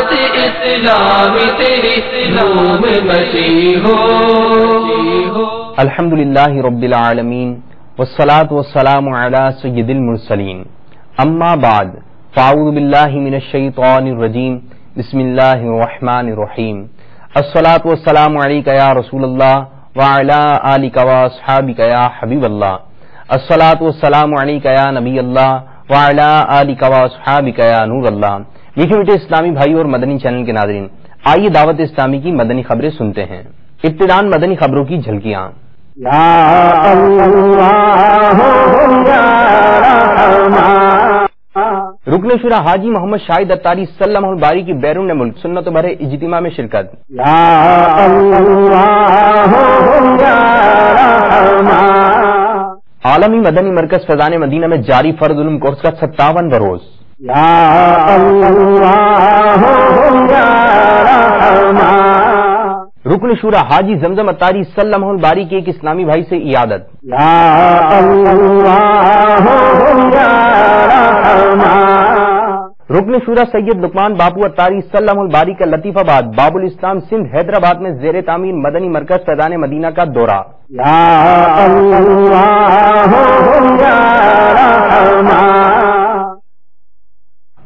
دعوت اسلامی تیری دھوم مچی ہو. الحمدللہ رب العالمین والصلاة والسلام علی سید المرسلین. اما بعد فاعوذ باللہ من الشیطان الرجیم. بسم اللہ الرحمن الرحیم. الصلاة والسلام علیک یا رسول اللہ وعلی آلک واصحابک یا حبیب اللہ. الصلاة والسلام علیک یا نبی اللہ وعلی آلک واصحابک یا نور اللہ. میٹھے میٹھے اسلامی بھائی اور مدنی چینل کے ناظرین، آئیے دعوت اسلامی کی مدنی خبریں سنتے ہیں. ابتداءً مدنی خبروں کی جھلکیاں. رکن شورا حاجی محمد شاہد اتاری سلمہ الباری کی بیرون ملک سنت بھرے اجتماع میں شرکت. عالمی مدنی مرکز فیضان مدینہ میں جاری فرض علوم کورس کا 57واں بروز. رکن شورا حاجی زمزم اتاری سلمہ الباری کے ایک اسلامی بھائی سے عیادت. رکن شورا سید لقمان باپو اتاری سلمہ الباری کا لطیف آباد باب الاسلام سندھ حیدرآباد میں زیر تعمیر مدنی مرکز فیضان مدینہ کا دورہ.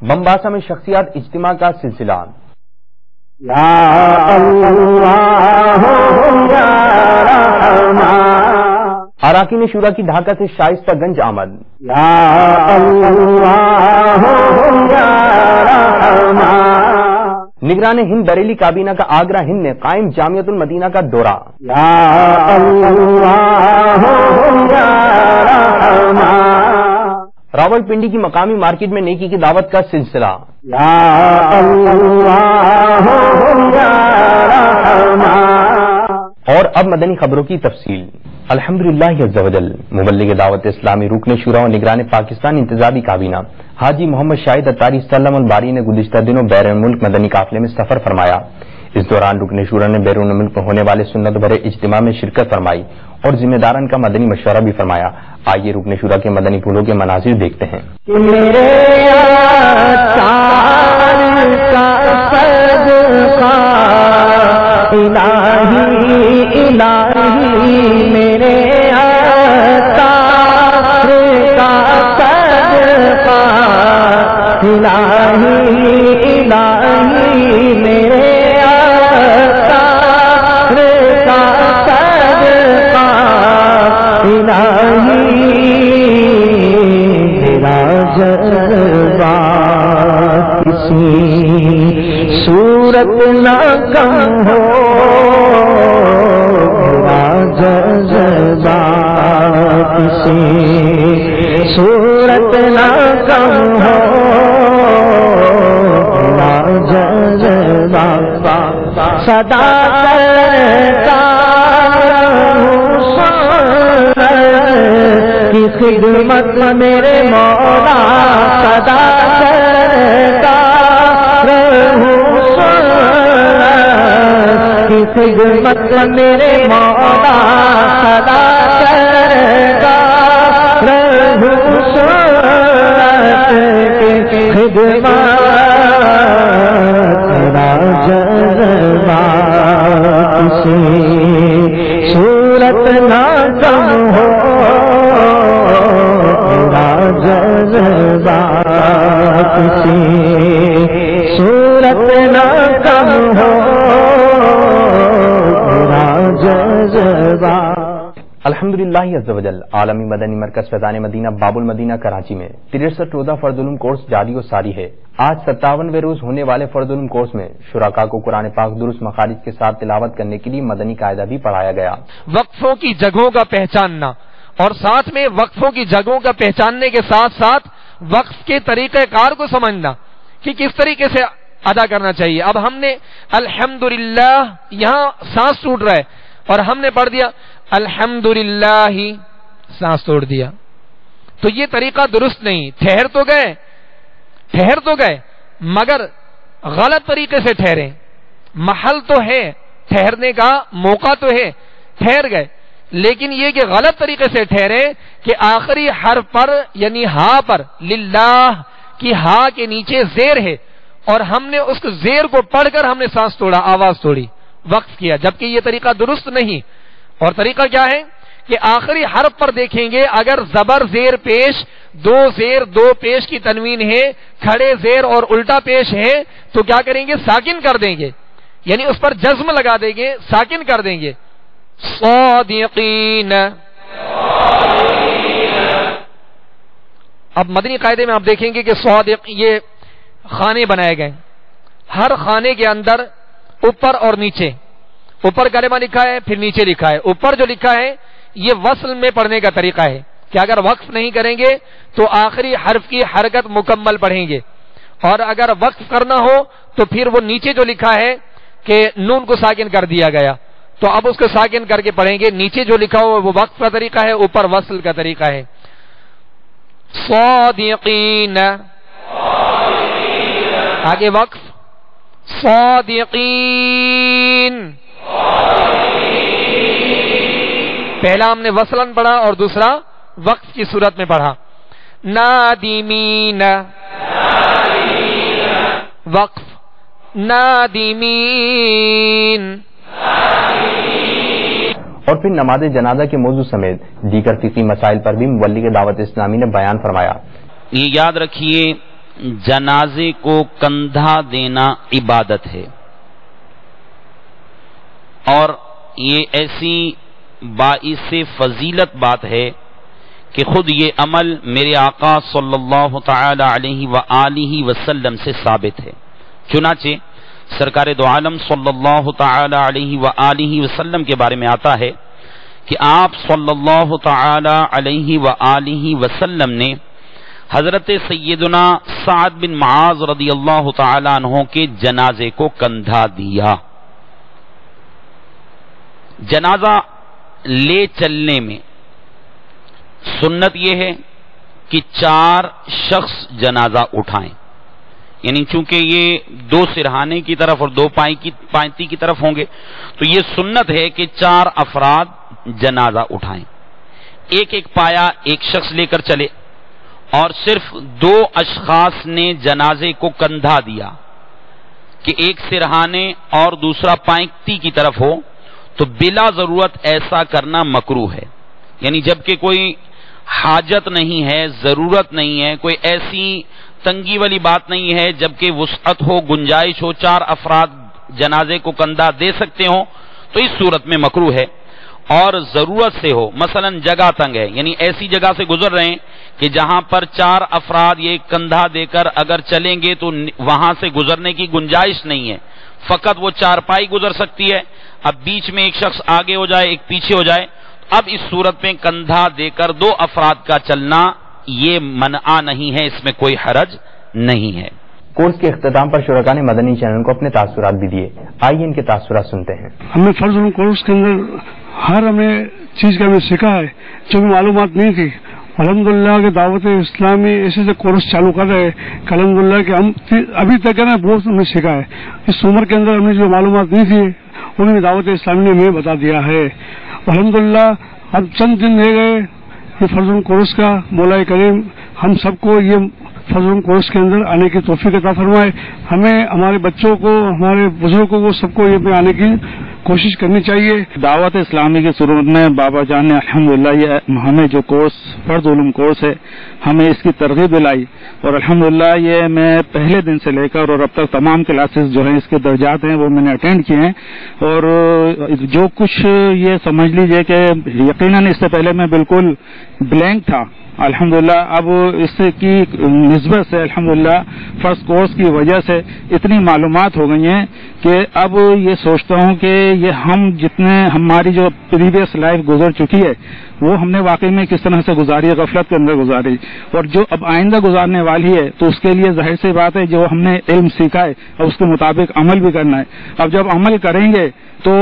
بمباسا میں شخصیات اجتماع کا سلسلہ. اراکین شورا کی ڈھاکہ سے شائستہ گنج آمد. نگران ہند بریلی کابینہ کا آگرہ ہند نے قائم جامعۃ المدینہ کا دورہ. راول پنڈی کی مقامی مارکیٹ میں نیکی کی دعوت کا سلسلہ. اور اب مدنی خبروں کی تفصیل. الحمدللہ عز و جل مبلغ دعوت اسلامی رکن شورا و نگران پاکستان انتظامی کابینہ حاجی محمد شاہد اتاری سلمہ الباری نے گزشتہ دنوں بیرون ملک مدنی قافلے میں سفر فرمایا. اس دوران رکن شورا نے بیرون ملک میں ہونے والے سنت بھرے اجتماع میں شرکت فرمائی اور ذمہ داران کا مدنی مشورہ بھی فرمایا. آئیے رکن شورا کے مدنی پھولوں کے مناظر دیکھتے ہیں. صورت نہ کم ہو جذبہ کسی صورت نہ کم ہو جذبہ صدا کرتا کی خدمت میرے مولا صدا کرتا کی خدمت میرے مولا صدا کرتا رہوں صورت کی خدمت تیرا جذبہ کسی صورت نہ کم ہو تیرا جذبہ کسی صورت نہ کم ہو جذبہ. الحمدللہ عز و جل عالمی مدنی مرکز فیضان مدینہ باب المدینہ کراچی میں 63 روزہ فرض علوم کورس جاری و ساری ہے. آج 57ویں روز ہونے والے فرض علوم کورس میں شرکاء کو قرآن پاک درست مخارج کے ساتھ تلاوت کرنے کے لیے مدنی قاعدہ بھی پڑھایا گیا. وقفوں کی جگہوں کا پہچاننا اور ساتھ میں وقفوں کی جگہوں کا پہچاننے کے ساتھ ساتھ وقف کے طریقہ کار کو سمجھنا کہ کس طریقے سے ادا کرنا چاہیے. اب ہم نے الحمدللہ یہاں سانس ٹوٹ رہا ہے اور ہم نے پڑھ دیا الحمدللہ سانس توڑ دیا، تو یہ طریقہ درست نہیں. ٹھہر تو گئے مگر غلط طریقے سے ٹھہرے. محل تو ہے ٹھہرنے کا، موقع تو ہے، ٹھہر گئے، لیکن یہ کہ غلط طریقے سے ٹھہرے کہ آخری حرف پر یعنی ہا پر للہ کی ہا کے نیچے زیر ہے اور ہم نے اس زیر کو پڑھ کر ہم نے سانس توڑا، آواز توڑی، وقف کیا، جبکہ یہ طریقہ درست نہیں۔ اور طریقہ کیا ہے کہ آخری حرف پر دیکھیں گے، اگر زبر زیر پیش، دو زیر دو پیش کی تنوین ہے، کھڑے زیر اور الٹا پیش ہے، تو کیا کریں گے؟ ساکن کر دیں گے، یعنی اس پر جزم لگا دیں گے، ساکن کر دیں گے۔ صادقین۔ اب مدنی قاعدے میں آپ دیکھیں گے کہ صادق، یہ خانے بنائے گئے، ہر خانے کے اندر اوپر اور نیچے، اوپر کلمہ لکھا ہے پھر نیچے لکھا ہے۔ اوپر جو لکھا ہے یہ وصل میں پڑھنے کا طریقہ ہے کہ اگر وقف نہیں کریں گے تو آخری حرف کی حرکت مکمل پڑھیں گے، اور اگر وقف کرنا ہو تو پھر وہ نیچے جو لکھا ہے کہ نون کو ساکن کر دیا گیا، تو اب اس کو ساکن کر کے پڑھیں گے۔ نیچے جو لکھا ہو وہ وقف کا طریقہ ہے، اوپر وصل کا طریقہ ہے۔ صادقین، آگے وقف، صادقین، پہلا ہم نے وصلن پڑھا اور دوسرا وقف کی صورت میں پڑھا۔ نادمین، وقف، نادمین۔ اور پھر نماز جنازہ کے موضوع سمیت دیگر فقہی مسائل پر بھی مبلغ دعوت اسلامی نے بیان فرمایا۔ یہ یاد رکھیے، جنازے کو کندھا دینا عبادت ہے، اور یہ ایسی باعث فضیلت بات ہے کہ خود یہ عمل میرے آقا صلی اللہ تعالی علیہ وآلہ وسلم سے ثابت ہے۔ چنانچہ سرکار دو عالم صلی اللہ تعالی علیہ وآلہ وسلم کے بارے میں آتا ہے کہ آپ صلی اللہ تعالی علیہ وآلہ وسلم نے حضرت سیدنا سعد بن معاذ رضی اللہ تعالی عنہ کے جنازے کو کندھا دیا۔ جنازہ لے چلنے میں سنت یہ ہے کہ 4 شخص جنازہ اٹھائیں، یعنی چونکہ یہ 2 سرہانے کی طرف اور 2 پائنتی کی طرف ہوں گے تو یہ سنت ہے کہ 4 افراد جنازہ اٹھائیں، ایک ایک پایا ایک شخص لے کر چلے، اور صرف 2 اشخاص نے جنازے کو کندھا دیا کہ ایک سرہانے اور دوسرا پائنتی کی طرف ہو، تو بلا ضرورت ایسا کرنا مکروہ ہے، یعنی جبکہ کوئی حاجت نہیں ہے، ضرورت نہیں ہے، کوئی ایسی تنگی والی بات نہیں ہے، جبکہ وسعت ہو، گنجائش ہو، 4 افراد جنازے کو کندھا دے سکتے ہوں تو اس صورت میں مکروہ ہے۔ اور ضرورت سے ہو، مثلا جگہ تنگ ہے، یعنی ایسی جگہ سے گزر رہے ہیں کہ جہاں پر 4 افراد یہ کندھا دے کر اگر چلیں گے تو وہاں سے گزرنے کی گنجائش نہیں ہے، فقط وہ 4 پائی گزر سکتی ہے، اب بیچ میں ایک شخص آگے ہو جائے ایک پیچھے ہو جائے، اب اس صورت میں کندھا دے کر 2 افراد کا چلنا یہ منع نہیں ہے، اس میں کوئی حرج نہیں ہے۔ کورس کے اختتام پر شرکاء نے مدنی چینل کو اپنے تاثرات بھی دیے، آئیے ان کے تاثرات سنتے ہیں۔ ہمیں فرض علوم کورس کے اندر ہر ہمیں چیز کا ہمیں سیکھا ہے جو بھی معلومات نہیں تھی۔ الحمدللہ کہ دعوت اسلامی ایسے سے کورس چالو کر رہے ہیں کہ الحمدللہ کہ ہم ابھی تک ہے نا بہت ہمیں سیکھا ہے۔ اس عمر کے اندر ہم نے جو معلومات نہیں تھی انہیں دعوت اسلامی نے ہمیں بتا دیا ہے۔ الحمدللہ اب چند دن رہ گئے یہ فرض علوم کورس کا، مولا کریم ہم سب کو یہ فرض علوم کورس کے اندر آنے کی توفیق عطا فرمائے۔ ہمیں ہمارے بچوں کو، ہمارے بزرگوں کو، سب کو یہ پہ آنے کی کوشش کرنی چاہیے۔ دعوت اسلامی کی صورت میں بابا جان نے الحمدللہ یہ ہمیں جو کورس فرض علوم کورس ہے ہمیں اس کی ترغیب دلائی، اور الحمدللہ یہ میں پہلے دن سے لے کر اور اب تک تمام کلاسز جو ہیں اس کے درجات ہیں وہ میں نے اٹینڈ کیے ہیں، اور جو کچھ یہ سمجھ لیجئے کہ یقیناً اس سے پہلے میں بالکل بلینک تھا، الحمدللہ اب اس کی نسبت سے الحمدللہ فرسٹ کورس کی وجہ سے اتنی معلومات ہو گئی ہیں کہ اب یہ سوچتا ہوں کہ یہ ہم جتنے ہماری جو پریویس لائف گزر چکی ہے وہ ہم نے واقعی میں کس طرح سے گزاری ہے، غفلت کے اندر گزاری، اور جو اب آئندہ گزارنے والی ہے تو اس کے لیے ظاہر سی بات ہے جو ہم نے علم سیکھا ہے اب اس کے مطابق عمل بھی کرنا ہے۔ اب جب عمل کریں گے تو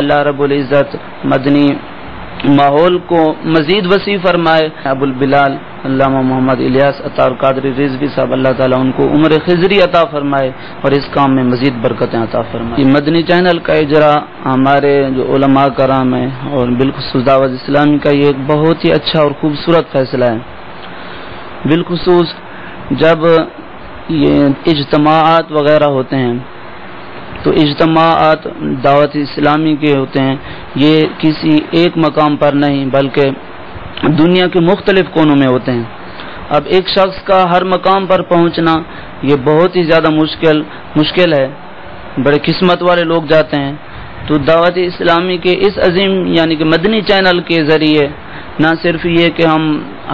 اللہ رب العزت مدنی ماحول کو مزید وسیع فرمائے. ابو البلال علامہ محمد الیاس عطار قادری رضوی صاحب، اللہ تعالیٰ ان کو عمر خضری عطا فرمائے اور اس کام میں مزید برکتیں عطا فرمائے. یہ مدنی چینل کا اجرا ہمارے جو علماء کرام ہیں اور بالخصوص دعوت اسلامی کا یہ ایک بہت ہی اچھا اور خوبصورت فیصلہ ہے. بالخصوص جب یہ اجتماعات وغیرہ ہوتے ہیں تو اجتماعات دعوت اسلامی کے ہوتے ہیں، یہ کسی ایک مقام پر نہیں بلکہ دنیا کے مختلف کونوں میں ہوتے ہیں. اب ایک شخص کا ہر مقام پر پہنچنا یہ بہت ہی زیادہ مشکل ہے. بڑے قسمت والے لوگ جاتے ہیں. تو دعوت اسلامی کے اس عظیم یعنی کہ مدنی چینل کے ذریعے نہ صرف یہ کہ ہم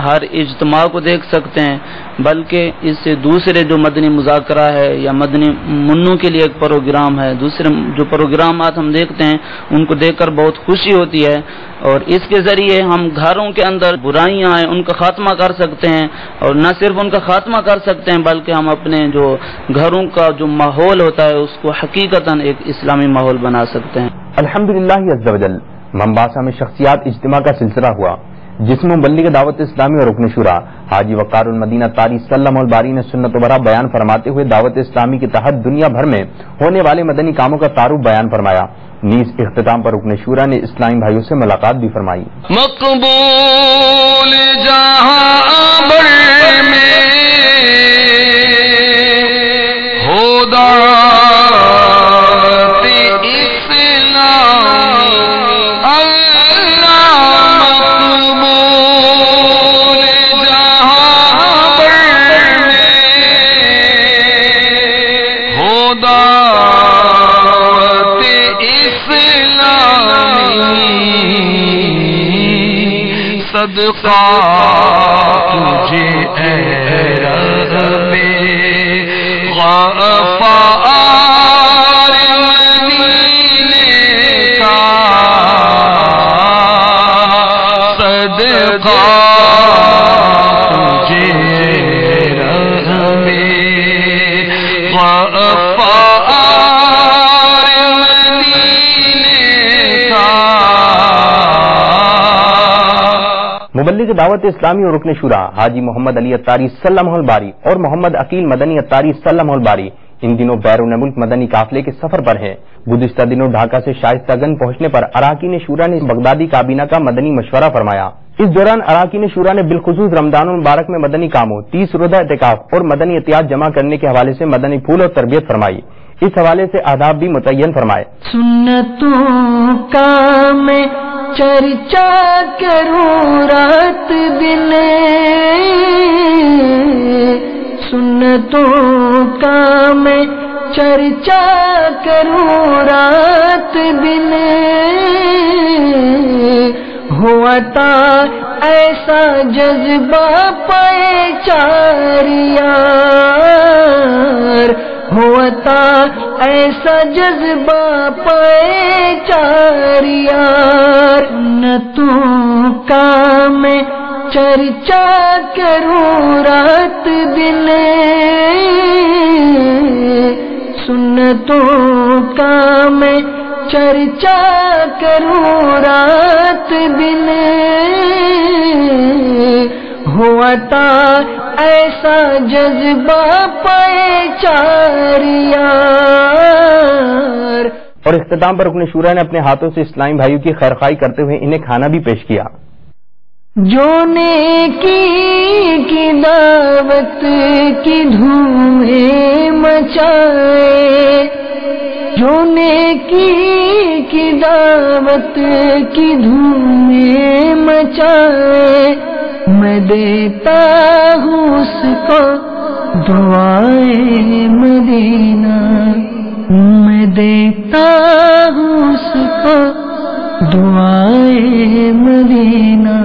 ہر اجتماع کو دیکھ سکتے ہیں بلکہ اس سے دوسرے جو مدنی مذاکرہ ہے یا مدنی منوں کے لیے ایک پروگرام ہے، دوسرے جو پروگرامات ہم دیکھتے ہیں ان کو دیکھ کر بہت خوشی ہوتی ہے. اور اس کے ذریعے ہم گھروں کے اندر برائیاں ہیں ان کا خاتمہ کر سکتے ہیں، اور نہ صرف ان کا خاتمہ کر سکتے ہیں بلکہ ہم اپنے جو گھروں کا جو ماحول ہوتا ہے اس کو حقیقتاً ایک اسلامی ماحول بنا سکتے ہیں. الحمدللہ عز و جل ممباسا میں شخصیات اجتماع کا سلسلہ ہوا جس میں مبلغ دعوت اسلامی اور رکن شورا حاجی وقار المدینہ طاری صلی اللہ الباری نے سنت و برا بیان فرماتے ہوئے دعوت اسلامی کے تحت دنیا بھر میں ہونے والے مدنی کاموں کا تعارف بیان فرمایا. نیز اختتام پر رکن شورا نے اسلامی بھائیوں سے ملاقات بھی فرمائی. مقبول جہاں بر میں ہو دعوت صدقہ تجھے اے رب غفار مدینے کا، صدقہ تجھے رب غفار مبلغ دعوت اسلامی اور رکن شورا حاجی محمد علی عطاری صلی اللہ الباری اور محمد عقیل مدنی عطاری صلی اللہ الباری ان دنوں بیرون ملک مدنی قافلے کے سفر پر ہیں. گزشتہ دنوں ڈھاکہ سے شائستہ گنج پہنچنے پر اراکین شورا نے بغدادی کابینہ کا مدنی مشورہ فرمایا. اس دوران اراکین شورا نے بالخصوص رمضان المبارک میں مدنی کاموں 30 روزہ اعتکاف اور مدنی احتیاط جمع کرنے کے حوالے سے مدنی پھول اور تربیت فرمائی. اس حوالے سے آداب بھی متعین فرمائے. سنتوں کا میں چرچا کروں رات دن، سنتوں کا میں چرچا کروں رات دن، ہوا تھا ایسا جذبہ پہچار یار، ہوا تھا ایسا جذبہ پہچار یار، سنتوں کا میں چرچا کروں رات دن، سنتوں کا میں چرچا کروں رات دن، ہوا تھا ایسا جذبہ پہچار یار. اور اختتام پر رکن شورا نے اپنے ہاتھوں سے اسلامی بھائیوں کی خیرخواہی کرتے ہوئے انہیں کھانا بھی پیش کیا. جو نیکی کی دعوت کی دھومیں مچائے، جو نیکی کی دعوت کی دھومیں مچائے، میں دیتا ہوں اس کو دعائے مدینہ، میں دیتا ہوں اس کو دعائے مدینہ.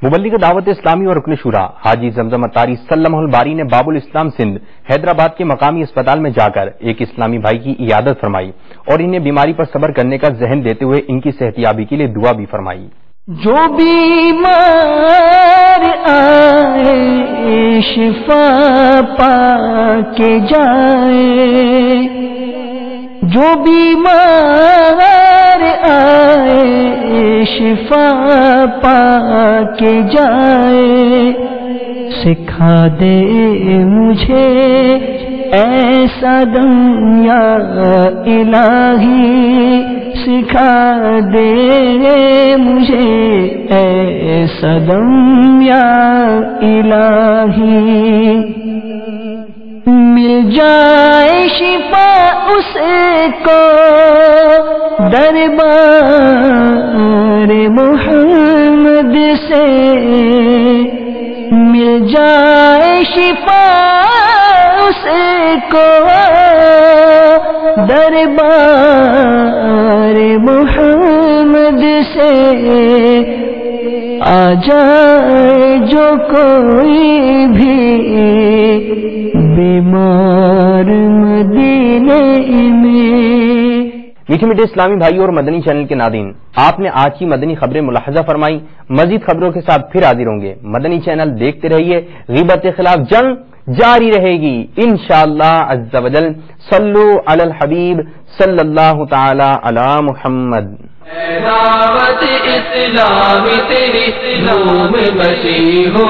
مبلغ دعوت اسلامی اور رکن شورا حاجی زمزم عطاری صلی اللہ الباری نے باب الاسلام سندھ حیدرآباد کے مقامی اسپتال میں جا کر ایک اسلامی بھائی کی عیادت فرمائی اور انہیں بیماری پر صبر کرنے کا ذہن دیتے ہوئے ان کی صحتیابی کے لیے دعا بھی فرمائی. جو بیمار آئے شفا پا کے جائے، جو بیمار آئے شفا پا کے جائے، سکھا دے مجھے ایسا دم یا الہی، سکھا دے مجھے ایسا دم یا الہی، مل جائے شفا اس کو دربار محمد سے، مل جائے شفا اس کو دربار محمد سے، آ جائے جو کوئی بھی بیمار مدینے میں۔ میٹھے میٹھے اسلامی بھائی اور مدنی چینل کے ناظرین، آپ نے آج کی مدنی خبریں ملاحظہ فرمائی۔ مزید خبروں کے ساتھ پھر حاضر ہوں گے۔ مدنی چینل دیکھتے رہیے، غیبت کے خلاف جنگ جاری رہے گی انشاءاللہ عز و جل۔ صلو علی الحبیب صلی اللہ تعالی علی محمد۔ دعوت اسلامی تیری دھوم مچی ہو،